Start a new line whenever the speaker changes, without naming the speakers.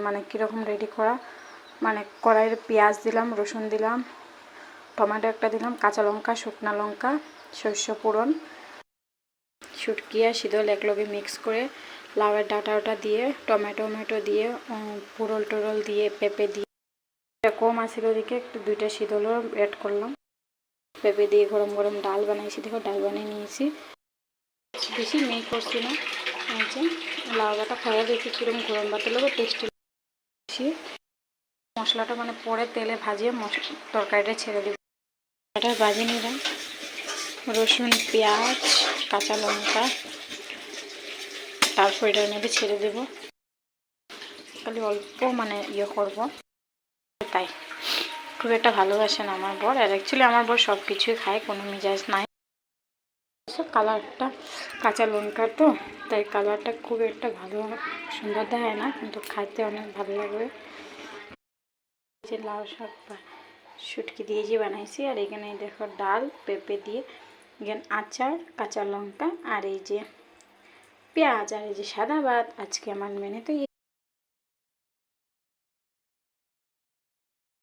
মানে কীরকম রেডি করা, মানে কড়াইয়ে পেঁয়াজ দিলাম, রসুন দিলাম, টমেটো একটা দিলাম, কাঁচা লঙ্কা, শুকনো লঙ্কা, সর্ষে ফোড়ন, শুটকি আর শীতল একলগে মিক্স করে লাউয়ের ডাঁটা ওটা দিয়ে টমেটো দিয়ে পুরল টোরল দিয়ে পেঁপে দিয়ে কম আছিল ওদিকে একটু 2টা শীতলও অ্যাড করলাম। পেঁপে দিয়ে গরম গরম ডাল বানাইছি, দেখো ডাল বানিয়ে নিয়েছি, বেশি মেয়ে করছি না। লাউ ডাঁটা খাওয়া দেখি কীরকম গরম ভাতের লোক টেস্টি। মশলাটা মানে পরে তেলে ভাজিয়ে তরকারিটা ছেড়ে দিব। এটা ভাজিয়ে নিলাম, রসুন, পেঁয়াজ, কাঁচা লঙ্কা, তারপর এটার মধ্যে ছেড়ে দেব। খালি অল্প মানে করবো, তাই খুব একটা ভালোবাসে না আমার বর। আর অ্যাকচুয়ালি আমার বর সব কিছুই খায়, কোনো মেজাজ নাই। কালারটা কাঁচা লঙ্কা তো, তাই কালারটা খুব একটা ভালো সুন্দর দেখায় না, কিন্তু খাইতে অনেক ভালো লাগবে। যে লাউ শাক শুটকি দিয়ে যে বানাইছি, আর এখানে দেখো ডাল, পেঁপে দিয়ে, এখানে আচার, কাঁচা লঙ্কা, আর এই যে পেঁয়াজ, আর এই যে সাদা ভাত। আজকে আমার মেনুতে